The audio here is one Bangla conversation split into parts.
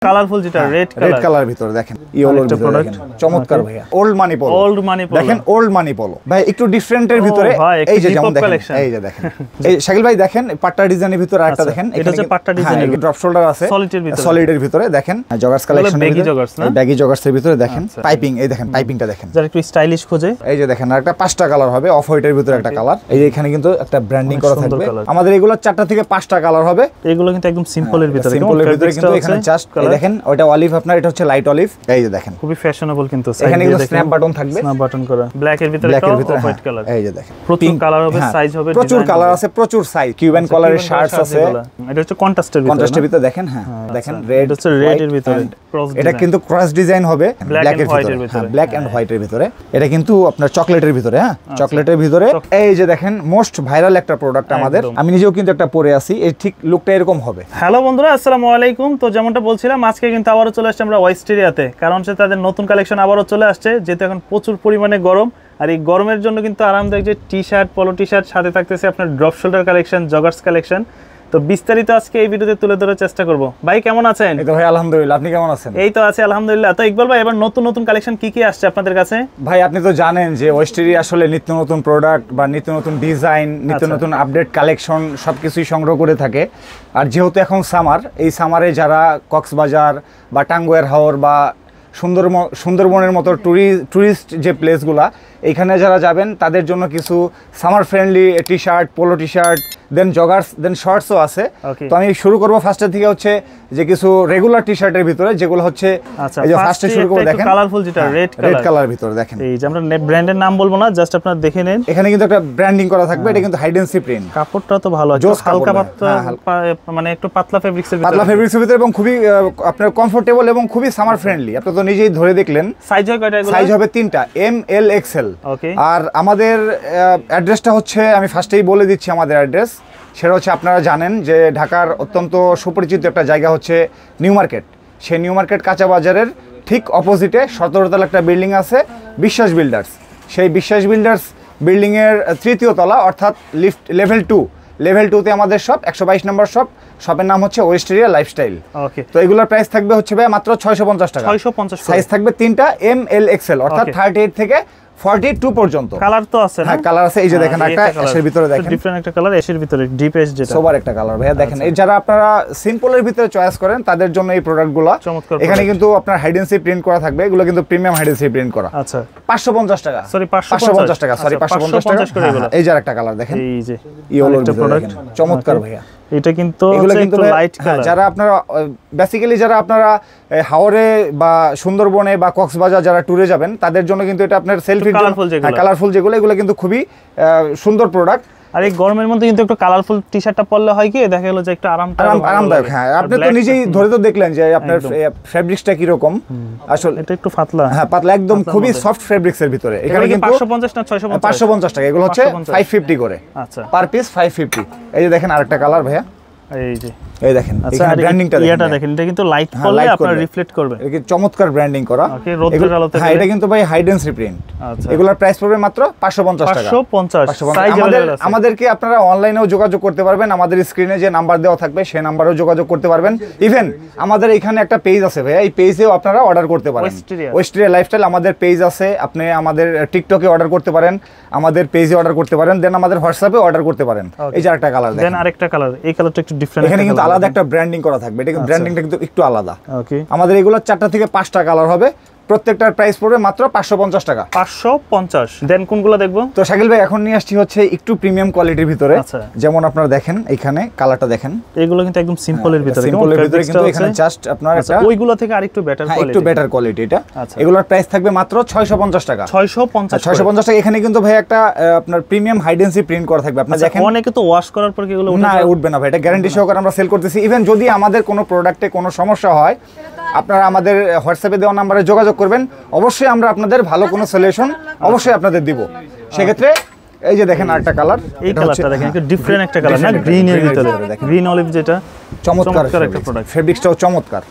কালারফুল যেটা রেড কালার ভিতরে দেখেন ইয়েলোর ভিতরে দেখেন চমৎকার ভাইয়া ওল্ড মানি পলো দেখেন ওল্ড মানি পলো ভাই একটু ডিফারেন্টের ভিতরে এই যে যেমন দেখেন এই যে দেখেন এই শাকিল ভাই দেখেন পাট্টা ডিজাইনের ভিতরে আরেকটা দেখেন এটা হচ্ছে পাট্টা ডিজাইনের ড্রপ শোল্ডার আছে সলিডের ভিতরে দেখেন জগার্স কালেকশন ব্যাগি জগার্সের ভিতরে দেখেন পাইপিং এই দেখেন পাইপিংটা দেখেন যারা একটু স্টাইলিশ খোঁজে এই যে দেখেন আরেকটা পাঁচটা কালার হবে অফ হোয়াইটের ভিতরে একটা কালার এই যে এখানে কিন্তু একটা ব্র্যান্ডিং করা থাকবে আমাদের এগুলো চারটা থেকে পাঁচটা কালার হবে এগুলো কিন্তু একদম সিম্পলের ভিতরে কিন্তু এখানে জাস্ট এই দেখেন ওটা অলিভ আপনার এটা হচ্ছে লাইট অলিভ এই যে দেখেন খুবই ফ্যাশনেবল কিন্তু এখানে কিন্তু স্ন্যাপ বাটন থাকবে স্ন্যাপ বাটন করা ব্ল্যাক এর ভিতরে অফ হোয়াইট কালার এই যে দেখেন প্রচুর কালার হবে সাইজ হবে প্রচুর কালার আছে প্রচুর সাইজ কিউবান কালারের শার্টস আছে এটা হচ্ছে কন্ট্রাস্টের ভিতরে দেখেন হ্যাঁ দেখেন রেড হচ্ছে রেড এর ভিতরে এটা কিন্তু ক্রস ডিজাইন হবে ব্ল্যাক এর ভিতরে ব্ল্যাক এন্ড হোয়াইট এর ভিতরে এটা কিন্তু আপনার চকলেটের ভিতরে হ্যাঁ চকলেটের ভিতরে এই যে দেখেন মোস্ট ভাইরাল একটা প্রোডাক্ট আমাদের আমি নিজেও কিন্তু একটা পরে আছি এই ঠিক লুকটা এরকম হবে হ্যালো বন্ধুরা আসসালামু আলাইকুম তো যেমনটা বলছিলাম আজকে কিন্তু আবারো চলে আসছে আমরা ওয়েস্টেরিয়াতে কারণ হচ্ছে তাদের নতুন কালেকশন আবারো চলে আসছে যেহেতু এখন প্রচুর পরিমাণে গরম আর এই গরমের জন্য কিন্তু আরামদায়ক যে টি-শার্ট পলো টি-শার্ট সাথে থাকতেছে আপনার drop shoulder collection joggers collection তো বিস্তারিত আজকে এই ভিডিওতে তুলে ধরার চেষ্টা করব ভাই কেমন আছেন এই তো ভাই আলহামদুলিল্লাহ আপনি কেমন আছেন এই তো আছি আলহামদুলিল্লাহ তো ইকবাল ভাই এবার নতুন কালেকশন কি আসছে আপনাদের কাছে ভাই আপনি তো জানেন যে ওয়েস্টেরিয়া আসলে নিত্য নতুন প্রোডাক্ট বা নিত্য নতুন ডিজাইন নিত্য নতুন আপডেট কালেকশন সবকিছুই সংগ্রহ করে থাকে আর যেহেতু এখন সামার এই সামারে যারা কক্সবাজার বা টাঙ্গুয়ার হাওর বা সুন্দরবনের মতো টুরিস্ট যে প্লেসগুলা এখানে যারা যাবেন তাদের জন্য কিছু summer friendly t-shirt polo t-shirt then joggers then শর্টসও আছে তো আমি শুরু করব ফার্স্টে থেকে হচ্ছে যে কিছু রেগুলার টি-শার্টের ভিতরে যেগুলো হচ্ছে এই যে ফার্স্টে শুরু করব দেখেন কালারফুল যেটা রেড কালার ভিতরে দেখেন এই যে আমরা ব্র্যান্ডের নাম বলবো না জাস্ট আপনারা দেখে নেন এখানে কিন্তু একটা ব্র্যান্ডিং করা থাকবে এটা কিন্তু হাইডেন্সি প্রিন্ট কাপড়টা তো ভালো আছে হালকা পাতলা মানে একটু পাতলা ফেব্রিক্সের ভিতরে এবং খুবই আপনার কমফোর্টেবল এবং খুবই সামার ফ্রেন্ডলি আপনি তো নিজেই ধরে দেখলেন সাইজ হয় কয়টা এগুলো সাইজ হবে তিনটা এম এল এক্সএল ওকে আর আমাদের অ্যাড্রেসটা হচ্ছে আমি ফার্স্টেই বলে দিচ্ছি আমাদের অ্যাড্রেস সেটা হচ্ছে আপনারা জানেন যে ঢাকার অত্যন্ত সুপরিচিত একটা জায়গা হচ্ছে নিউ মার্কেট সেই নিউ মার্কেট কাঁচা বাজারের ঠিক অপোজিটে 17 তলা একটা বিল্ডিং আছে বিশ্বাস বিল্ডার্স সেই বিশ্বাস বিল্ডার্স বিল্ডিংয়ের তৃতীয় তলা অর্থাৎ লিফট লেভেল 2 তে আমাদের শপ 122 নম্বর শপের নাম হচ্ছে ওয়েস্টেরিয়া লাইফস্টাইল ওকে তো এগুলোর প্রাইস থাকবে হচ্ছে ভাই মাত্র 650 টাকা 650 সাইজ থাকবে তিনটা এম এল এক্সএল অর্থাৎ 38 থেকে 42 পর্যন্ত কালার তো আছে না হ্যাঁ কালার আছে এই যে দেখেন একটা এর ভিতরে দেখেন ডিফারেন্ট একটা কালার এর ভিতরে ডিপ এজ যেটা সোবার একটা কালার ভাইয়া দেখেন এই যারা আপনারা সিম্পলের ভিতরে চয়েস করেন তাদের জন্য এই প্রোডাক্টগুলো এখানে কিন্তু আপনার হাইডেন্সি প্রিন্ট করা থাকবে এগুলো কিন্তু প্রিমিয়াম হাইডেন্সি প্রিন্ট করা আচ্ছা 550 টাকা সরি 550 টাকা সরি 550 টাকা এই যে আরেকটা কালার দেখেন এই যে ইয়েলোর প্রোডাক্ট চমৎকার ভাইয়া এটা কিন্তু একটু লাইট কালার যারা আপনারা বেসিক্যালি যারা আপনারা হাওরে বা সুন্দরবনে বা কক্সবাজার যারা ট্যুরে যাবেন তাদের জন্য কিন্তু এটা আপনার সেলফি কালারফুল যেগুলো এগুলো কিন্তু খুবই সুন্দর প্রোডাক্ট আর এই গরমের মধ্যে কিন্তু একটু কালারফুল টি-শার্টটা পরলে হয় কি দেখা গেল যে একটু আরামদায়ক হ্যাঁ আপনি তো নিজেই ধরে তো দেখলেন যে আপনার ফেব্রিক্সটা কি রকম আসলে এটা একটু পাতলা হ্যাঁ পাতলা একদম খুবই সফট ফেব্রিক্সের ভিতরে এখানে কিন্তু 550 না 650 টাকা এগুলো হচ্ছে 550 করে আচ্ছা পার পিস 550 এই যে দেখেন আরেকটা কালার ভাইয়া এই যে এই দেখেন এখানে ব্র্যান্ডিংটা দেখেন এটা দেখেন এটা কিন্তু লাইট করলে আপনার রিফ্লেক্ট করবে এটা চমৎকার ব্র্যান্ডিং করা ওকে রোদের আলোতে হ্যাঁ এটা কিন্তু ভাই হাইডেন্সি প্রিন্ট আচ্ছা এগুলোর প্রাইস পড়বে মাত্র 550 টাকা 550 সাইজ আমাদেরকে আপনারা অনলাইনেও যোগাযোগ করতে পারবেন আমাদের স্ক্রিনে যে নাম্বার দেওয়া থাকবে সেই নাম্বারেও যোগাযোগ করতে পারবেন ইভেন আমাদের এখানে একটা পেজ আছে ভাই এই পেজেও আপনারা অর্ডার করতে পারেন ওয়েস্টেরিয়া লাইফস্টাইল আমাদের পেজ আছে আপনি আমাদের টিকটকে অর্ডার করতে পারেন আমাদের পেজে অর্ডার করতে পারেন দেন আমাদের হোয়াটসঅ্যাপে অর্ডার করতে পারেন এই যে আরেকটা কালার দেখেন দেন আরেকটা কালার এই কালারটা একটু ডিফারেন্ট এখানে কিন্তু আলাদা একটা ব্র্যান্ডিং করা থাকবে এটা কিন্তু ব্র্যান্ডিংটা কিন্তু একটু আলাদা ওকে আমাদের এগুলো 4টা থেকে 5টা কালার হবে প্রত্যেকটার প্রাইস পড়বে মাত্র 550 টাকা 550 দেন কোনগুলো দেখবো তো শাকিল ভাই এখন নিয়ে আসছি হচ্ছে একটু প্রিমিয়াম কোয়ালিটির ভিতরে যেমন আপনারা দেখেন এখানে কালারটা দেখেন এগুলো কিন্তু একদম সিম্পলের ভিতরে কিন্তু এখানে জাস্ট আপনার একটা ওইগুলো থেকে আরেকটু বেটার কোয়ালিটি একটু বেটার কোয়ালিটি এটা এগুলোর প্রাইস থাকবে মাত্র 650 টাকা 650 টাকা এখানে কিন্তু ভাই একটা আপনার প্রিমিয়াম হাইডেন্সি প্রিন্ট করা থাকবে আপনারা দেখেন অনেকে তো ওয়াশ করার পর কি এগুলো উঠবে না ভাই এটা গ্যারান্টি সহকারে আমরা সেল করতেছি ইভেন যদি আমাদের কোনো প্রোডাক্টে কোনো সমস্যা হয় আপনারা আমাদের হোয়াটসঅ্যাপে দেওয়া নম্বরে যোগাযোগ করবেন অবশ্যই আমরা আপনাদের ভালো কোনো সলিউশন অবশ্যই আপনাদের দিব সেক্ষেত্রে এই যে দেখেন আরেকটা কালার এই কালারটা দেখেন একটু ডিফারেন্ট একটা কালার না গ্রিন এর ভিতরে গ্রিন অলিভ যেটা চমৎকার একটা প্রোডাক্ট ফেব্রিক্সটাও চমৎকার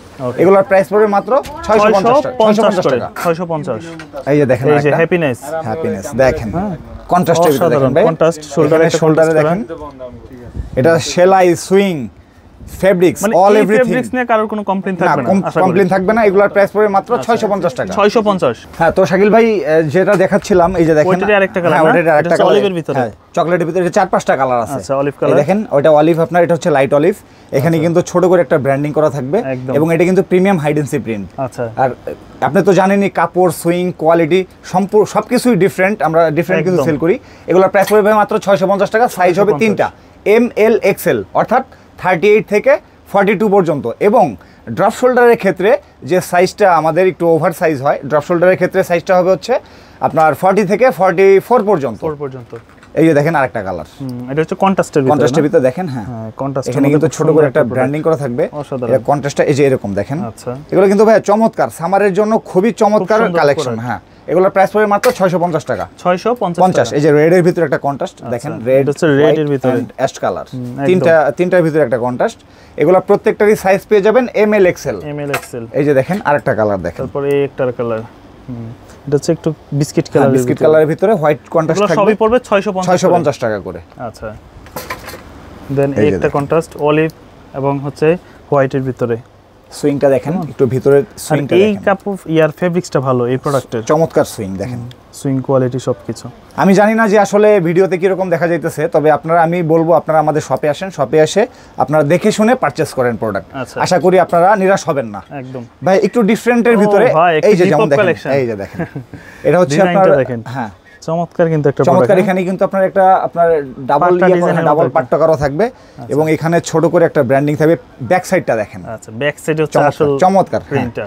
এগুলোর প্রাইস পড়বে মাত্র 650 টাকা 650 এই যে দেখেন এই যে হ্যাপিনেস দেখেন কন্ট্রাস্টের ভিতরে দেখেন ভাই কন্ট্রাস্ট শোল্ডারে দেখেন এটা সেলাই সুইং ফেব্রিক্স মানে অল এই এভরিথিং ফেব্রিক্স নিয়ে কারোর কোনো কমপ্লেইন থাকবে না আশা করি। কমপ্লেইন থাকবে না। এগুলোর প্রাইস পড়বে মাত্র 650 টাকা। 650। হ্যাঁ, তো শাকিল ভাই যেটা দেখাচ্ছিলাম এই যে দেখেন, ওইটারই আরেকটা কালার, হ্যাঁ ওইটারই আরেকটা কালার অলিভের ভিতরে, হ্যাঁ চকলেটের ভিতরে 4-5টা কালার আছে। আচ্ছা, অলিভ এই কালার দেখেন, ওইটা অলিভ আপনার, এটা হচ্ছে লাইট অলিভ। এখানে কিন্তু ছোট করে একটা ব্র্যান্ডিং করা থাকবে একদম। এবং এটা কিন্তু প্রিমিয়াম হাইডেন্সি প্রিন্ট। আচ্ছা, আর আপনি তো জানেনই কাপড়, সুইং, কোয়ালিটি সবকিছুই ডিফারেন্ট, আমরা ডিফারেন্ট কিছু একদম। সেল করি। এগুলোর প্রাইস পড়বে মাত্র 650 টাকা। সাইজ হবে 3টা, ML XL, অর্থাৎ 38 থেকে 42 পর্যন্ত। এবং ড্রপ শোল্ডারের ক্ষেত্রে যে সাইজটা আমাদের একটু ওভার সাইজ হয়, ড্রপ শোল্ডারের ক্ষেত্রে সাইজটা হবে হচ্ছে আপনার 40 থেকে 44 পর্যন্ত। 4 পর্যন্ত। এই যে দেখেন আরেকটা কালার, এটা হচ্ছে কন্ট্রাস্টের ভিতরে, কন্ট্রাস্টের ভিতরে দেখেন। হ্যাঁ, কন্ট্রাস্ট এখানে কিন্তু ছোট করে একটা ব্র্যান্ডিং করা থাকবে। অসাধারণ। এটা কন্ট্রাস্টটা এই যে এরকম দেখেন। আচ্ছা, এগুলো কিন্তু ভাই চমৎকার, সামারের জন্য খুবই চমৎকার সুন্দর কালেকশন। product। হ্যাঁ, এগুলোর প্রাইস পড়বে মাত্র 650 টাকা। 650। এই যে রেড এর ভিতরে একটা কন্ট্রাস্ট দেখেন, রেড এটা হচ্ছে red এর ভিতরে। অ্যাশ কালার, তিনটার ভিতরে একটা কন্ট্রাস্ট। এগুলো প্রত্যেকটারই সাইজ পেয়ে যাবেন ML XL। এই যে দেখেন আরেকটা কালার দেখেন, তারপরে একটা কালার, এটা হচ্ছে একটু বিস্কিট কালার, বিস্কিট কালারের ভিতরে হোয়াইট কন্ট্রাস্ট থাকবে। সবই পড়বে 650 টাকা করে। আচ্ছা, দেন এই যে একটা কন্ট্রাস্ট অলিভ এবং হচ্ছে হোয়াইটের ভিতরে। সুইংটা দেখেন, একটু ভিতরে সুইংটা এই দেখেন, কাপড় ইয়ার ফেব্রিক্সটা ভালো এই প্রোডাক্টের, চমৎকার সুইং দেখেন, সুইং কোয়ালিটি সবকিছু। আমি জানি না যে আসলে ভিডিওতে কিরকম দেখা যাইতেছে, তবে আপনারা, আমি বলবো আপনারা আমাদের শপে আসেন, শপে এসে আপনারা দেখে শুনে পারচেজ করেন প্রোডাক্ট। আচ্ছা। আশা করি আপনারা নিরাশ হবেন না। একদম ভাই একটু ডিফারেন্টের ভিতরে এই যে যেমন দেখেন, এই যে দেখেন, এটা হচ্ছে আপনার, হ্যাঁ চমৎকার কিন্তু একটা চমৎকার। এখানে কিন্তু আপনার একটা আপনার ডাবল পাট্টা করা থাকবে এবং এখানে ছোট করে একটা ব্র্যান্ডিং থাকবে। ব্যাক সাইডটা দেখেন, আচ্ছা ব্যাক সাইডে হচ্ছে আসল চমৎকার প্রিন্টটা,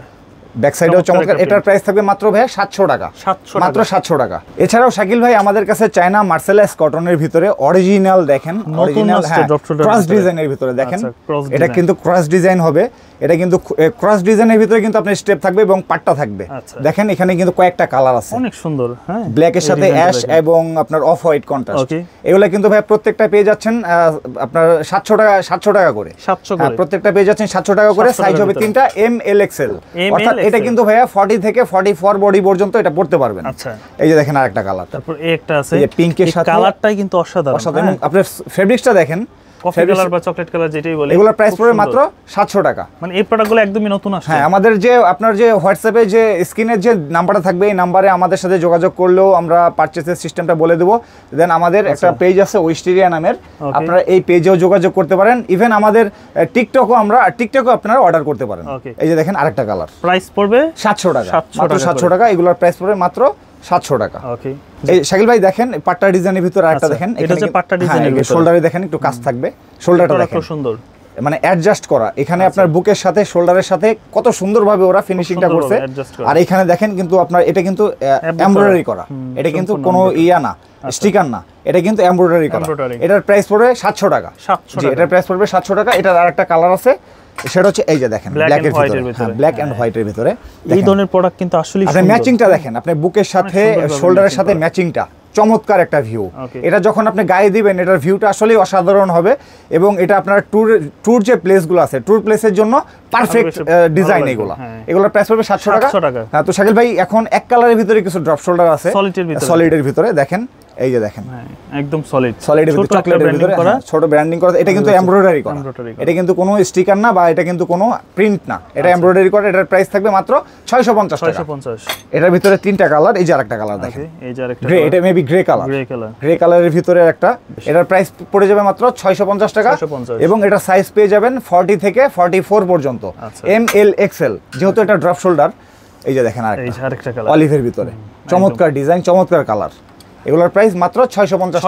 ব্যাক সাইডেও চমৎকার। এটার প্রাইস থাকবে মাত্র ভাই 700 টাকা, মাত্র 700 টাকা। এছাড়াও শাকিল ভাই আমাদের কাছে চায়না মার্সেলাইজ কটনের ভিতরে অরিজিনাল দেখেন, অরিজিনাল ক্রস ডিজাইনের ভিতরে দেখেন, এটা কিন্তু ক্রস ডিজাইন হবে। এটা কিন্তু ক্রস ডিজাইনের ভিতরে কিন্তু আপনার স্টেপ থাকবে এবং পাট্টা থাকবে। দেখেন এখানে কিন্তু কয়েকটা কালার আছে, অনেক সুন্দর। হ্যাঁ, ব্ল্যাকের সাথে অ্যাশ এবং আপনার অফ হোয়াইট কন্ট্রাস্ট। এগুলা কিন্তু ভাই প্রত্যেকটা পেয়ে যাচ্ছেন আপনার 700 টাকা করে। প্রত্যেকটা পেয়ে যাচ্ছেন 700 টাকা করে। সাইজ হবে 3টা, ML XL, অর্থাৎ এটা কিন্তু ভাইয়া 40 থেকে 44 বডি পর্যন্ত এটা পড়তে পারবেন। আচ্ছা, এই যে দেখেন আরেকটা কালার, তারপর একটা আছে এই যে পিঙ্কের সাথে, কালারটাই কিন্তু অসাধারণ। এবং আপনার ফেব্রিক্সটা দেখেন, কফি কালার বা চকলেট কালার যেটাই বলে, এগুলোর প্রাইস পড়বে মাত্র 700 টাকা। মানে এই প্রোডাক্টগুলো একদমই নতুন আসছে। হ্যাঁ, আমাদের যে আপনার যে হোয়াটসঅ্যাপে যে স্ক্রিনের যে নাম্বারটা থাকবে, এই নাম্বারে আমাদের সাথে যোগাযোগ করলেও আমরা পারচেজের সিস্টেমটা বলে দেবো। দেন আমাদের একটা পেজ আছে ওয়েস্টেরিয়া নামের, আপনারা এই পেজেও যোগাযোগ করতে পারেন। ইভেন আমাদের টিকটকও আপনারা অর্ডার করতে পারেন। এই যে দেখেন আরেকটা কালার, প্রাইস পড়বে 700 টাকা, মাত্র 700 টাকা। এগুলোর প্রাইস পড়বে মাত্র 700 টাকা। ওকে, এই শাকিল ভাই দেখেন পাট্টা ডিজাইনের ভিতরে আরেকটা দেখেন, এটা হচ্ছে পাট্টা ডিজাইনের ভিতরে, শোল্ডারে দেখেন একটু কাজ থাকবে, শোল্ডারটা দেখেন খুব সুন্দর, মানে অ্যাডজাস্ট করা। এখানে আপনার বুকের সাথে শোল্ডারের সাথে কত সুন্দরভাবে ওরা ফিনিশিংটা করছে। আর এখানে দেখেন কিন্তু আপনার এটা কিন্তু এমব্রয়ডারি করা, এটা কিন্তু কোনো ইয়া না, স্টিকার না, এটা কিন্তু এমব্রয়ডারি করা। এটার প্রাইস পড়বে 700 টাকা। এটার প্রাইস পড়বে 700 টাকা। এটার আরেকটা কালার আছে, সেটা হচ্ছে এই যে দেখেন ব্ল্যাকের ভিতরে, ব্ল্যাক এন্ড হোয়াইটের ভিতরে। এই ধরনের প্রোডাক্ট কিন্তু আসলে আপনি ম্যাচিংটা দেখেন, আপনি বুকের সাথে শোল্ডারের সাথে ম্যাচিংটা চমৎকার একটা ভিউ। এটা যখন আপনি গায়ে দিবেন, এটার ভিউটা আসলেই অসাধারণ হবে। এবং এটা আপনার ট্যুর যে প্লেসগুলো আছে, ট্যুর প্লেসের জন্য পারফেক্ট ডিজাইন। এগুলোর প্রাইস পড়বে 700 টাকা। হ্যাঁ, তো শাকিল ভাই এখন এক কালারের ভিতরে কিছু ড্রপ শোল্ডার আছে সলিডের ভিতরে, দেখেন এই যে দেখেন একদম সলিডের ভিতরে, চকলেটের ভিতরে ছোট ব্র্যান্ডিং করা। এটা কিন্তু এমব্রয়ডারি করা, এটা কিন্তু কোনো স্টিকার না বা এটা কিন্তু কোনো প্রিন্ট না, এটা এমব্রয়ডারি করা। এটার প্রাইস থাকবে মাত্র 650 টাকা। এটার ভিতরে 3টা কালার, এই যে আরেকটা কালার দেখেন, গ্রে, এটা মেবি গ্রে কালারের ভিতরে একটা। এটার প্রাইস পড়ে যাবে মাত্র 650 টাকা। এবং এটা সাইজ পেয়ে যাবেন 40 থেকে 44 পর্যন্ত, ML XL। যেহেতু এটা ড্রপ শোল্ডার, এই যে দেখেন আরেকটা কালার অলিভের ভিতরে, চমৎকার ডিজাইন, চমৎকার কালার। এগুলোর প্রাইস মাত্র 650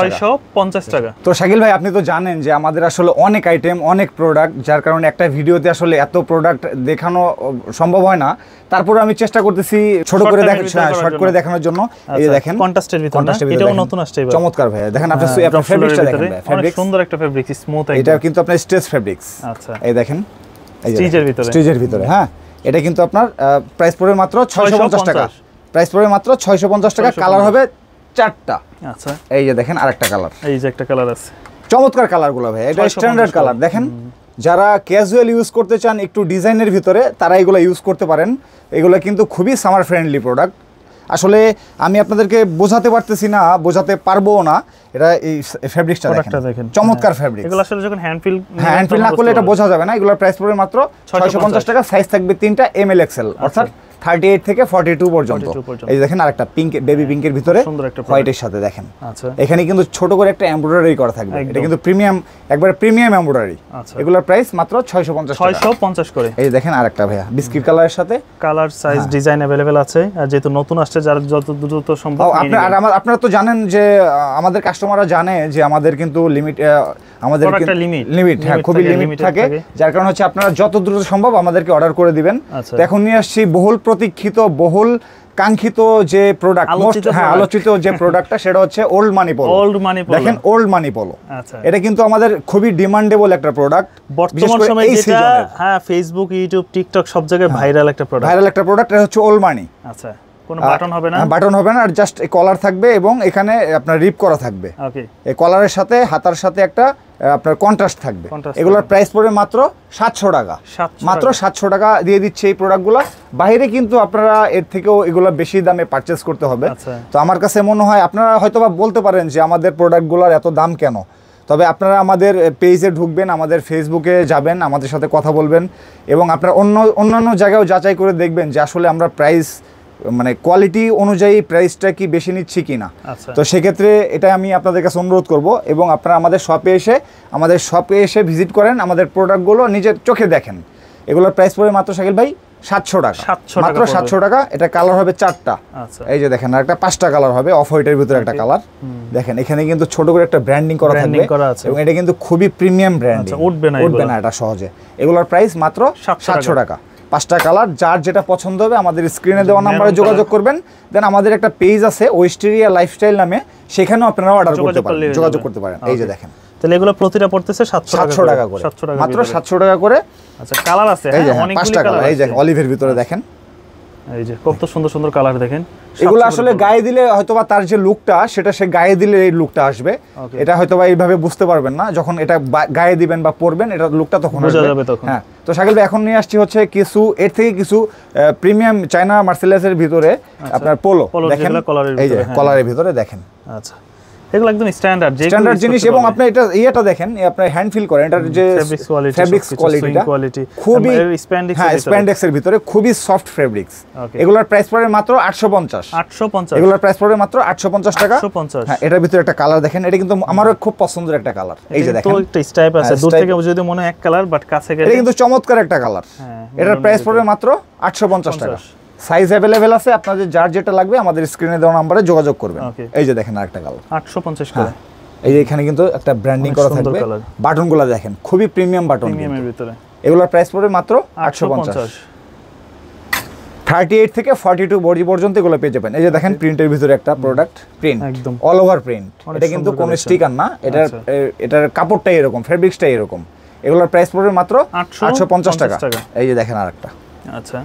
টাকা। তো শাকিল ভাই আপনি তো জানেন যে আমাদের আসলে অনেক আইটেম, অনেক প্রোডাক্ট, যার কারণে একটা ভিডিওতে আসলে এত প্রোডাক্ট দেখানো সম্ভব হয় না। তারপরে আমি চেষ্টা করতেছি ছোট করে শর্ট করে দেখানোর জন্য। এই যে দেখেন কন্ট্রাস্টের ভিতরে, এটাও নতুন আসছে এবার, চমৎকার ভাই। দেখেন আপনি ফেব্রিক্সটা দেখেন, ফেব্রিক সুন্দর একটা ফেব্রিক্স, স্মুথ একদম। এটা কিন্তু আপনার স্ট্রেচ ফেব্রিক্স। আচ্ছা, এই দেখেন স্টিচের ভিতরে। হ্যাঁ, এটা কিন্তু আপনার প্রাইস পড়বে মাত্র 650 টাকা। প্রাইস পড়বে মাত্র 650 টাকা। কালার হবে 4টা। আচ্ছা, এই যে দেখেন আরেকটা কালার, এই যে একটা কালার আছে, চমৎকার কালারগুলো ভাই। এটা স্ট্যান্ডার্ড কালার দেখেন। যারা ক্যাজুয়াল ইউজ করতে চান একটু ডিজাইনের ভিতরে, তারা এগুলো ইউজ করতে পারেন। এগুলো কিন্তু খুবই সামার ফ্রেন্ডলি প্রোডাক্ট। আসলে আমি আপনাদেরকে বোঝাতে পারতেছি না, বোঝাতে পারবো না। এটা এই ফেব্রিক্সটা দেখেন, চমৎকার ফেব্রিক। এগুলো আসলে যখন হ্যান্ড ফিল না করলে এটা বোঝা যাবে না। এগুলোর প্রাইস পড়বে মাত্র 650 টাকা। সাইজ থাকবে 3টা, ML XL, অর্থাৎ 38 থেকে 42 পর্যন্ত। এই দেখেন আরেকটা পিঙ্ক, বেবি পিঙ্কের ভিতরে হোয়াইটের সাথে দেখেন। আচ্ছা, এখানে কিন্তু ছোট করে একটা এমব্রয়ডারি করা থাকবে। এটা কিন্তু প্রিমিয়াম, একবারে প্রিমিয়াম এমব্রয়ডারি। এগুলোর প্রাইস মাত্র 650 করে। এই দেখেন আরেকটা ভাইয়া বিস্কিট কালারের সাথে, কালার সাইজ ডিজাইন अवेलेबल আছে। আর যেহেতু নতুন আসছে, যারা যত দ্রুত সম্ভব। আপনারা তো জানেন যে আমাদের কাস্টমাররা জানে যে আমাদের কিন্তু লিমিট, আমাদের লিমিট, হ্যাঁ খুবই লিমিট থাকে। যার কারণে হচ্ছে আপনারা যত দ্রুত সম্ভব আমাদেরকে অর্ডার করে দিবেন। তো এখন নিয়ে আসছি বহুল প্রতীক্ষিত, বহুল কাঙ্ক্ষিত যে প্রোডাক্ট, আলোচিত যে প্রোডাক্টটা, সেটা হচ্ছে ওল্ড মানি পোলো। দেখেন ওল্ড মানি পোলো, এটা কিন্তু আমাদের খুবই ডিমান্ডেবল একটা প্রোডাক্ট বর্তমান সময়ে, যেটা হ্যাঁ ফেসবুক, ইউটিউব, টিকটক সব জায়গায় ভাইরাল একটা প্রোডাক্ট। এটা হচ্ছে ওল্ড মানি। আচ্ছা, কোনো বাটন হবে না, বাটন হবে না, আর জাস্ট কলার থাকবে এবং এখানে আপনার রিপ করা থাকবে। ওকে, এই কলারের সাথে হাতার সাথে একটা আপনার কন্ট্রাস্ট থাকবে। এগুলোর প্রাইস পড়বে মাত্র 700 টাকা। মাত্র 700 টাকা দিয়ে দিচ্ছে এই প্রোডাক্টগুলো। বাইরে কিন্তু আপনারা এর থেকেও এগুলো বেশি দামে পারচেস করতে হবে। তো আমার কাছে মনে হয় আপনারা হয়তোবা বলতে পারেন যে আমাদের প্রোডাক্টগুলোর এত দাম কেন। তবে আপনারা আমাদের পেজে ঢুকবেন, আমাদের ফেসবুকে যাবেন, আমাদের সাথে কথা বলবেন এবং আপনারা অন্যান্য জায়গায়ও যাচাই করে দেখবেন যে আসলে আমরা প্রাইস, মানে কোয়ালিটি অনুযায়ী প্রাইসটা কি বেশি নিচ্ছি কিনা। তো সেক্ষেত্রে এটা আমি আপনাদের কাছে অনুরোধ করব এবং আপনারা আমাদের শপে এসে ভিজিট করেন, আমাদের প্রোডাক্টগুলো নিজের চোখে দেখেন। এগুলোর প্রাইস পড়বে মাত্র শাকিল ভাই 700 টাকা। মাত্র 700 টাকা। এটা কালার হবে 4টা। এই যে দেখেন, আর একটা 5টা কালার হবে, অফ হোয়াইটের ভিতরে একটা কালার। দেখেন এখানে কিন্তু ছোট করে একটা ব্র্যান্ডিং করা থাকবে এবং এটা কিন্তু খুবই প্রিমিয়াম ব্র্যান্ডিং, উঠবে না এটা সহজে। এগুলোর প্রাইস মাত্র 700 টাকা। 5টা কালার, যার যেটা পছন্দ হবে আমাদের স্ক্রিনে দেওয়া নাম্বারে যোগাযোগ করবেন। দেন আমাদের একটা পেজ আছে ওয়েস্টেরিয়া লাইফস্টাইল নামে, সেখানেও আপনারা অর্ডার করতে পারেন, যোগাযোগ করতে পারেন। এই যে দেখেন, তাহলে এগুলো প্রতিটা পড়তেছে 700 টাকা করে, মাত্র 700 টাকা করে। আচ্ছা, কালার আছে অনেকগুলো 5টা কালার। এই যে অলিভের ভিতরে দেখেন, এই যে কত সুন্দর সুন্দর কালার দেখেন। এগুলো আসলে গায়ে দিলে হয়তোবা তার যে লুকটা, সেটা সে গায়ে দিলে এই লুকটা আসবে। এটা হয়তোবা এইভাবে বুঝতে পারবেন না, যখন এটা গায়ে দিবেন বা পরবেন এটা লুকটা তখন বোঝা যাবে। হ্যাঁ, তো শাকিল ভাই এখন নিয়ে আসছি হচ্ছে কিছু এর থেকে কিছু প্রিমিয়াম চায়না মার্সেলাইজের ভিতরে আপনার পোলো দেখেন। এই যে কলারের ভিতরে দেখেন। আচ্ছা, এগুলো একদম স্ট্যান্ডার্ড জিনিস। এবং আপনি এটা দেখেন, আপনি হ্যান্ড ফিল করেন, এটার যে ফেব্রিক্স কোয়ালিটি খুবই স্প্যান্ডেক্সের ভিতরে খুবই সফট ফেব্রিক্স। এগুলোর প্রাইস পড়বে মাত্র 850। এগুলোর প্রাইস পড়বে মাত্র 850 টাকা। হ্যাঁ, এটার ভিতরে একটা কালার দেখেন, এটা কিন্তু আমারও খুব পছন্দের একটা কালার। এই যে দেখেন, তো একটা স্টাইপ আছে, দূর থেকে যদি মনে হয় এক কালার, বাট কাছে গেলে এটা কিন্তু চমৎকার একটা কালার। এটার প্রাইস পড়বে মাত্র 850 টাকা। সাইজ अवेलेबल আছে, আপনাদের যার যেটা লাগবে আমাদের স্ক্রিনে দেওয়া নম্বরে যোগাযোগ করবেন। এই যে দেখেন আরেকটা কালার 850 করে। এই যে এখানে কিন্তু একটা ব্র্যান্ডিং করা থাকবে। বাটনগুলো দেখেন, খুবই প্রিমিয়াম বাটন, প্রিমিয়ামের ভিতরে। এগুলোর প্রাইস পড়বে মাত্র 850। 38 থেকে 42 বডি পর্যন্ত এগুলো পেয়ে যাবেন। এই যে দেখেন, প্রিন্টের ভিতরে একটা প্রোডাক্ট, প্রিন্ট একদম অল ওভার প্রিন্ট। এটা কিন্তু কোনো স্টিকার না, এটার কাপড়টাই এরকম, ফেব্রিক্সটাই এরকম। এগুলোর প্রাইস পড়বে মাত্র 850 টাকা। এই যে দেখেন আরেকটা। আচ্ছা,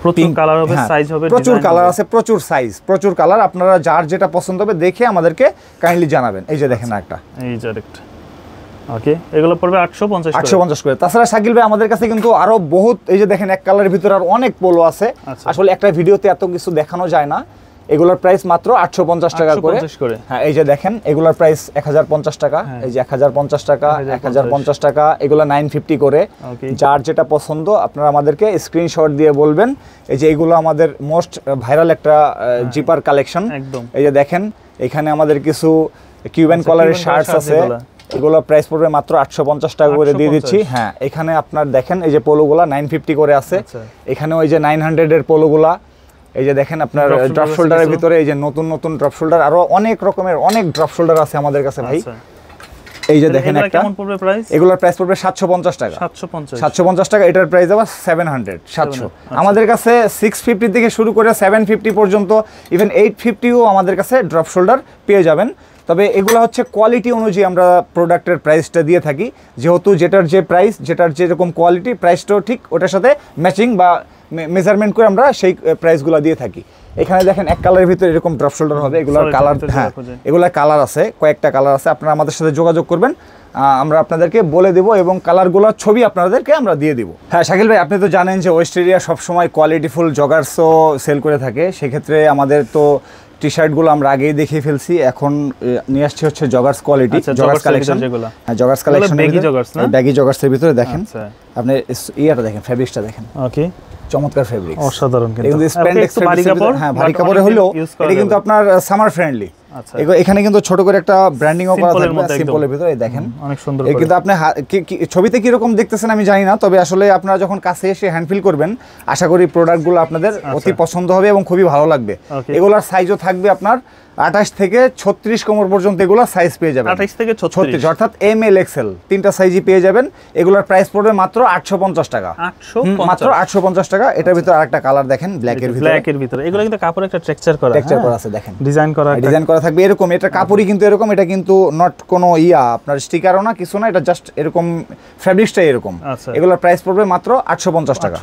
প্রচুর কালার হবে, সাইজ হবে, প্রচুর কালার আছে, প্রচুর সাইজ, প্রচুর কালার। আপনারা যার যেটা পছন্দ হবে দেখে আমাদেরকে কাইন্ডলি জানাবেন। এই যে দেখেন একটা, এই যে আরেকটা। ওকে, এগুলো পড়বে 850 করে। তাছাড়া শাকিল ভাই আমাদের কাছে কিন্তু আরো বহুত, এই যে দেখেন এক কালারের ভিতরে আর অনেক পোলো আছে। আসলে একটা ভিডিওতে এত কিছু দেখানো যায় না। এগুলোর প্রাইস মাত্র 850 টাকা করে। হ্যাঁ, এই যে দেখেন, এগুলোর প্রাইস 1050 টাকা। এই যে 1050 টাকা, 1050 টাকা, এগুলো 950 করে। যার যেটা পছন্দ আপনারা আমাদেরকে স্ক্রিনশট দিয়ে বলবেন। এই যে এগুলো আমাদের মোস্ট ভাইরাল একটা জিপার কালেকশন। এই যে দেখেন, এখানে আমাদের কিছু কিউবান কলারের শার্টস আছে। এগুলো প্রাইস পড়বে মাত্র 850 টাকা করে দিয়ে দিচ্ছি। হ্যাঁ, এখানে আপনার দেখেন, এই যে পোলোগুলা 950 করে আছে। এখানে ওই যে 900 এর পোলোগুলা, এই যে দেখেন আপনার ড্রপ শোল্ডারের ভিতরে, এই যে নতুন নতুন ড্রপ শোল্ডার, আরো অনেক রকমের অনেক ড্রপ শোল্ডার আছে আমাদের কাছে ভাই। এই যে দেখেন একটা, এগুলোর প্রাইস পড়বে 750 টাকা। 750 টাকা। এটার প্রাইস আবার 700। আমাদের কাছে 650 থেকে শুরু করে 750 পর্যন্ত, ইভেন 850ও আমাদের কাছে ড্রপ শোল্ডার পেয়ে যাবেন। তবে এগুলো হচ্ছে কোয়ালিটি অনুযায়ী আমরা প্রোডাক্টের প্রাইসটা দিয়ে থাকি, যেহেতু যেটার যে প্রাইস, যেটার যেরকম কোয়ালিটি, প্রাইসটাও ঠিক ওটার সাথে ম্যাচিং বা মেজারমেন্ট করে আমরা সেই প্রাইসগুলো দিয়ে থাকি। এখানে দেখেন এক কালারের ভিতরে এরকম ড্রপ শোল্ডার হবে, এগুলোর কালার, হ্যাঁ এগুলোর কালার আছে, কয়েকটা কালার আছে, আপনারা আমাদের সাথে যোগাযোগ করবেন, আমরা আপনাদেরকে বলে দেব এবং কালারগুলোর ছবি আপনাদেরকে আমরা দিয়ে দিব। হ্যাঁ শাকিল ভাই, আপনি তো জানেন যে ওয়েস্টেরিয়া সবসময় কোয়ালিটিফুল জগার্সও সেল করে থাকে, সেক্ষেত্রে আমাদের তো টি শার্টগুলো আমরা আগেই দেখিয়ে ফেলছি, এখন নিয়ে আসছে হচ্ছে জগার্স কোয়ালিটি, জগার্স কালেকশন, হ্যাঁ জগার্স কালেকশন, ব্যাগি জগার্সের ভিতরে দেখেন আপনি ইয়াটা দেখেন, ফেব্রিক্সটা দেখেন, ওকে চমৎকার ফেব্রিক, অসাধারণ, কিন্তু স্প্যান্ডেক্স ভারী কাপড়, হ্যাঁ ভারী কাপড়ে হলেও এটা কিন্তু আপনার সামার ফ্রেন্ডলি। এখানে কিন্তু ছোট করে একটা ব্র্যান্ডিংও করা থাকবে সিম্পলের ভিতরে, দেখেন অনেক সুন্দর, কিন্তু আপনি ছবিতে কি রকম দেখতেছেন আমি জানি না, তবে আসলে আপনারা যখন কাছে এসে হ্যান্ড ফিল করবেন আশা করি প্রোডাক্টগুলো আপনাদের অতি পছন্দ হবে এবং খুবই ভালো লাগবে। এগুলোর সাইজও থাকবে আপনার 28 থেকে 36 কোমর পর্যন্ত এগুলো সাইজ পেয়ে যাবেন, 28 থেকে 36 অর্থাৎ এম এল এক্সেল তিনটা সাইজই পেয়ে যাবেন। এগুলোর প্রাইস পড়বে মাত্র 850 টাকা, মাত্র 850 টাকা। এটার ভিতরে আরেকটা কালার দেখেন ব্ল্যাকের ভিতরে, এগুলো কিন্তু কাপড়ে একটা টেক্সচার করা আছে, দেখেন ডিজাইন করা থাকবে এরকম, এটা কাপড়ই কিন্তু এরকম, এটা কিন্তু নট কোনো আপনার স্টিকারও না কিছু না, এটা জাস্ট এরকম ফেব্রিক্সটাই এরকম। এগুলোর প্রাইস পড়বে মাত্র 850 টাকা।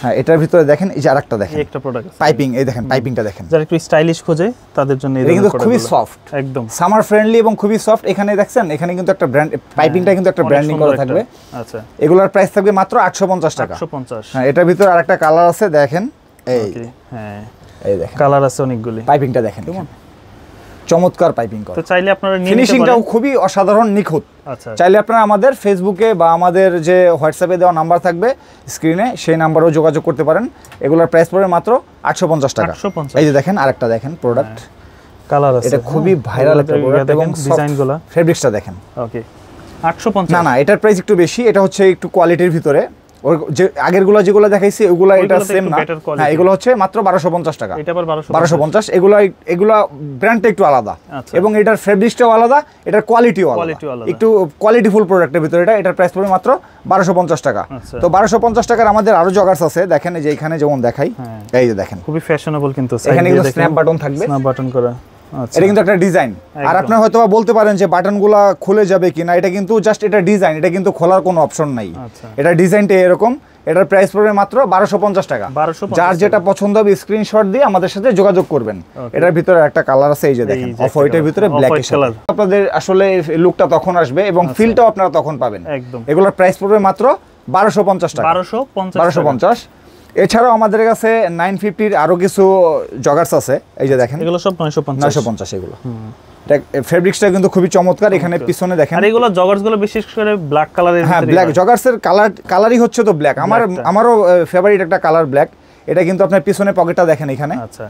হ্যাঁ এটার ভিতরে দেখেন এই যে আরেকটা দেখেন, একটা প্রোডাক্ট পাইপিং, এই দেখেন পাইপিংটা দেখেন, যারা একটু স্টাইলিশ খোঁজে তাদের জন্য কিন্তু খুবই সফট, একদম সামার ফ্রেন্ডলি এবং খুবই সফট। এখানে দেখছেন এখানে কিন্তু একটা ব্র্যান্ড, পাইপিংটা কিন্তু একটা ব্র্যান্ডিং করা থাকবে। আচ্ছা এগুলোর প্রাইস থাকবে মাত্র 850 টাকা। 850। হ্যাঁ এটার ভিতরে আরেকটা কালার আছে দেখেন, এই হ্যাঁ এই দেখেন কালার আছে অনেকগুলি, পাইপিংটা দেখেন কেমন চমৎকার পাইপিং করা। তো চাইলে আপনারা ফিনিশিংটাও খুবই অসাধারণ নিখুঁত। আচ্ছা চাইলে আপনারা আমাদের ফেসবুকে বা আমাদের যে হোয়াটসঅ্যাপে দেওয়া নাম্বার থাকবে স্ক্রিনে, সেই নাম্বারেও যোগাযোগ করতে পারেন। এগুলোর প্রাইস পড়বে মাত্র 850 টাকা। এই যে দেখেন আরেকটা দেখেন প্রোডাক্ট, কালার আছে, এটা খুবই ভাইরাল একটা প্রোডাক্ট এবং ডিজাইনগুলো, ফেব্রিক্সটা দেখেন। ওকে 850 না এটার প্রাইস একটু বেশি, এটা হচ্ছে একটু কোয়ালিটির ভিতরে, ওর যে আগেরগুলো যেগুলো দেখাইছি ওগুলা এটা সেম না, হ্যাঁ এগুলো হচ্ছে মাত্র 1250 টাকা, এটা আবার 1250। এগুলা ব্র্যান্ডটা একটু আলাদা এবং এটার ফেব্রিক্সটাও আলাদা, এটার কোয়ালিটিও আলাদা, একটু কোয়ালিটিফুল প্রোডাক্টের ভিতরে এটা। এটার প্রাইস পড়বে মাত্র 1250 টাকা। তো 1250 টাকার আমাদের আরো জগার্স আছে, দেখেন এই যে এখানে যেমন দেখাই, এই যে দেখেন খুবই ফ্যাশনেবল, কিন্তু এখানে কিন্তু স্ন্যাপ বাটন থাকবে, স্ন্যাপ বাটন করা। এটা কিন্তু একটা ডিজাইন, আর আপনারা হয়তো বলতে পারেন যে বাটনগুলো খুলে যাবে কিনা, এটা কিন্তু জাস্ট এটা ডিজাইন, এটা কিন্তু খোলার কোনো অপশন নাই, এটা ডিজাইনটা এরকম। এটার প্রাইস পড়বে মাত্র 1250 টাকা। যার যেটা পছন্দ হবে স্ক্রিনশট দিয়ে আমাদের সাথে যোগাযোগ করবেন। এটার ভিতরে একটা কালার আছে, এই যে দেখেন অফ হোয়াইটের ভিতরে ব্ল্যাক কালার, আপনাদের আসলে লুকটা তখন আসবে এবং ফিলটাও আপনারা তখন পাবেন। এগুলোর প্রাইস পড়বে মাত্র 1250 টাকা, 1250। এছাড়াও আমাদের কাছে 950 আরো কিছু জগার্স আছে, এই যে দেখেন এগুলো সব 950 এগুলো। ফেব্রিক্সটা কিন্তু খুবই চমৎকার, এখানে পিছনে দেখেন, আর এগুলো জগার্স গুলো বিশেষ করে ব্ল্যাক কালারের, হ্যাঁ ব্ল্যাক জগার্সের কালারই হচ্ছে তো ব্ল্যাক, আমারও ফেভারিট একটা কালার ব্ল্যাক। এটা কিন্তু আপনার পিছনে পকেটটা দেখেন এখানে, আচ্ছা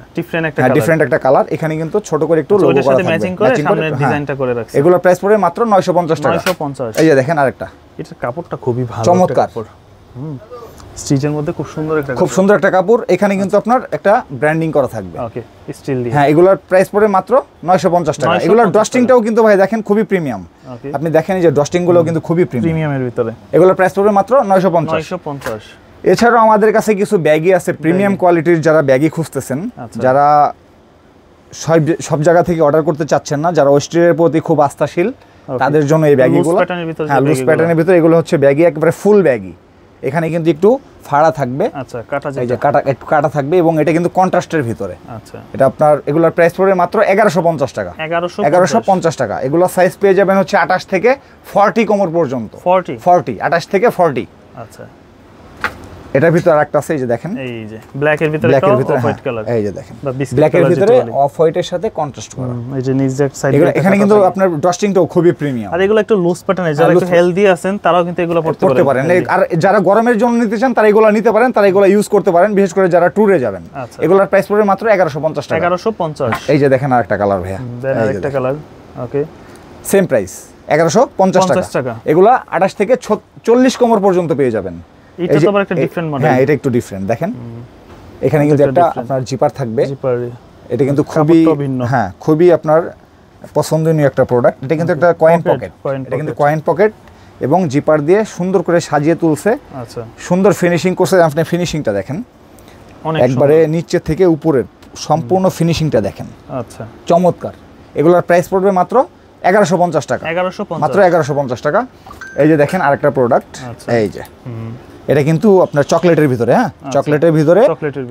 ডিফারেন্ট একটা কালার, এখানে কিন্তু ছোট করে একটু লোগো করা থাকবে, ম্যাচিং করে সামনের ডিজাইনটা করে রাখছে। এগুলোর প্রাইস পড়বে মাত্র 950 টাকা। 950। এই যে দেখেন আরেকটা, এটার কাপড়টা খুবই ভালো, চমৎকার স্টিচের মধ্যে খুব সুন্দর একটা কাপড়। এখানে কিন্তু আপনার একটা ব্র্যান্ডিং করা থাকবে, ওকে স্টিল দিয়ে। হ্যাঁ এগুলোর প্রাইস পড়ে মাত্র 950 টাকা। এগুলোর ডস্টিংটাও কিন্তু ভাই দেখেন খুবই প্রিমিয়াম, আপনি দেখেন এই যে ডস্টিং গুলো কিন্তু খুবই প্রিমিয়ামের ভিতরে। এগুলোর প্রাইস পড়বে মাত্র 950। এছাড়াও আমাদের কাছে কিছু ব্যাগই আছে প্রিমিয়াম কোয়ালিটির, যারা ব্যাগই খুঁজতেছেন, যারা সব জায়গা থেকে অর্ডার করতে চাচ্ছেন না, যারা ওয়েস্টার্নের প্রতি খুব আস্থাশীল, তাদের জন্য এই ব্যাগিগুলো, হ্যাঁ লুজ প্যাটার্নের ভিতরে এগুলো হচ্ছে ব্যাগি, একেবারে ফুল ব্যাগি। এখানে কিন্তু একটু ফাড়া থাকবে, আচ্ছা কাটা থাকবে এবং এটা কিন্তু কন্ট্রাস্টের ভিতরে। আচ্ছা এটা আপনার এগুলোর প্রাইস পড়বে মাত্র 1150 টাকা। 1150 টাকা। এগুলো সাইজ পেয়ে যাবেন হচ্ছে 28 থেকে 40 কোমর পর্যন্ত। 40 28 থেকে 40। আচ্ছা এটার ভিতরে আরেকটা আছে, এই যে দেখেন, এই যে ব্ল্যাকের ভিতরে অফ হোয়াইট কালার, এই যে দেখেন ব্ল্যাকের ভিতরে অফ হোয়াইটের সাথে কন্ট্রাস্ট করা, এই যে নিচ সাইড। এখানে কিন্তু আপনার ডস্টিংটাও খুবই প্রিমিয়াম, আর এগুলো একটু লুজ প্যাটার্নে, যারা একটু হেলদি আছেন তারাও কিন্তু এগুলো পড়তে পারেন। আর যারা গরমের জন্য নিতে চান তারা এগুলো নিতে পারেন, তারা এগুলো ইউজ করতে পারেন, বিশেষ করে যারা ট্যুরে যাবেন। এগুলোর প্রাইস পড়বে মাত্র 1150 টাকা। 1150। এই যে দেখেন আরেকটা কালার ভাইয়া, আরেকটা কালার, ওকে সেম প্রাইস 1150 টাকা। এগুলা 28 থেকে 40 কোমর পর্যন্ত পেয়ে যাবেন। এটা তো আবার একটা ডিফারেন্ট মডেল, হ্যাঁ এটা একটু ডিফারেন্ট। দেখেন এখানে কিন্তু একটা আপনার জিপার থাকবে, এটা কিন্তু খুবই, হ্যাঁ খুবই আপনার পছন্দনীয় একটা প্রোডাক্ট। এটা কিন্তু একটা কয়েন পকেট, এটা কিন্তু কয়েন পকেট এবং জিপার দিয়ে সুন্দর করে সাজিয়ে তুলছে। আচ্ছা সুন্দর ফিনিশিং করছে, আপনি ফিনিশিংটা দেখেন একবারে নিচে থেকে উপরের সম্পূর্ণ ফিনিশিংটা দেখেন, আচ্ছা চমৎকার। এগুলোর প্রাইস পড়বে মাত্র 1150 টাকা। 1150, মাত্র 1150 টাকা। এই যে দেখেন আরেকটা প্রোডাক্ট, এই যে এটা কিন্তু আপনার চকলেটের ভিতরে, হ্যাঁ চকলেটের ভিতরে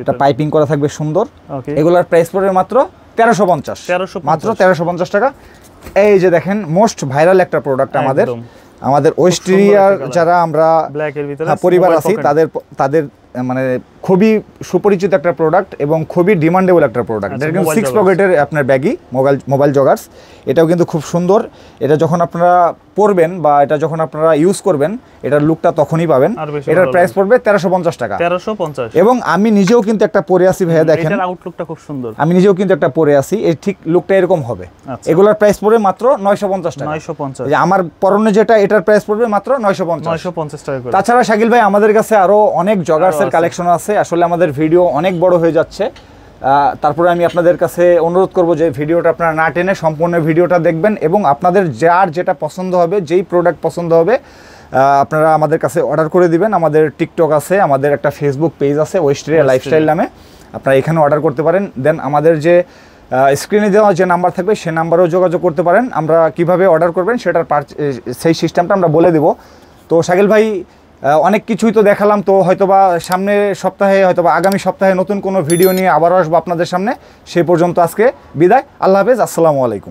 একটা পাইপিং করা থাকবে সুন্দর। এগুলার প্রাইস পড়বে মাত্র 1350, মাত্র 1350 টাকা। এই যে দেখেন মোস্ট ভাইরাল একটা প্রোডাক্ট আমাদের ওয়েস্টেরিয়ার যারা আমরা পরিবার আছি তাদের মানে খুবই সুপরিচিত একটা প্রোডাক্ট এবং খুবই ডিমান্ডেবল একটা প্রোডাক্ট। এটা কিন্তু 6 পকেটের আপনার ব্যাগি মোবাইল জগার্স, এটাও কিন্তু খুব সুন্দর। এটা যখন আপনারা পরবেন বা এটা যখন আপনারা ইউজ করবেন এটার লুকটা তখনই পাবেন। এটার প্রাইস পড়বে 1350 টাকা, 1350। এবং আমি নিজেও কিন্তু একটা পরে আছি ভাইয়া, দেখেন এটার আউটলুকটা খুব সুন্দর। আমি নিজেও কিন্তু একটা পরে আছি, এই ঠিক লুকটা এরকম হবে। এগুলোর প্রাইস পড়বে মাত্র 950 টাকা, 950। এই যে আমার পরনে যেটা এটার প্রাইস পড়বে মাত্র 950 টাকা করে। তাছাড়া শাকিল ভাই আমাদের কাছে আরো অনেক জগার্সের কালেকশন আছে। আসলে আমাদের ভিডিও অনেক বড় হয়ে যাচ্ছে, তারপরে আমি আপনাদের কাছে অনুরোধ করব যে ভিডিওটা আপনারা না টেনে সম্পূর্ণ ভিডিওটা দেখবেন এবং আপনাদের যার যেটা পছন্দ হবে, যেই প্রোডাক্ট পছন্দ হবে আপনারা আমাদের কাছে অর্ডার করে দিবেন। আমাদের টিকটক আছে, আমাদের একটা ফেসবুক পেজ আছে ওয়েস্টেরিয়া লাইফস্টাইল নামে, আপনারা এখানে অর্ডার করতে পারেন। দেন আমাদের যে স্ক্রিনে দেওয়া যে নাম্বার থাকবে সে নাম্বারেও যোগাযোগ করতে পারেন। আমরা কিভাবে অর্ডার করবেন সেটার সেই সিস্টেমটা আমরা বলে দেব। তো শাকিল ভাই অনেক কিছুই তো দেখালাম, তো হয়তোবা সামনের সপ্তাহে হয়তোবা আগামী সপ্তাহে নতুন কোনো ভিডিও নিয়ে আবারও আসবো আপনাদের সামনে। সেই পর্যন্ত আজকে বিদায়, আল্লাহ হাফেজ, আসসালামু আলাইকুম।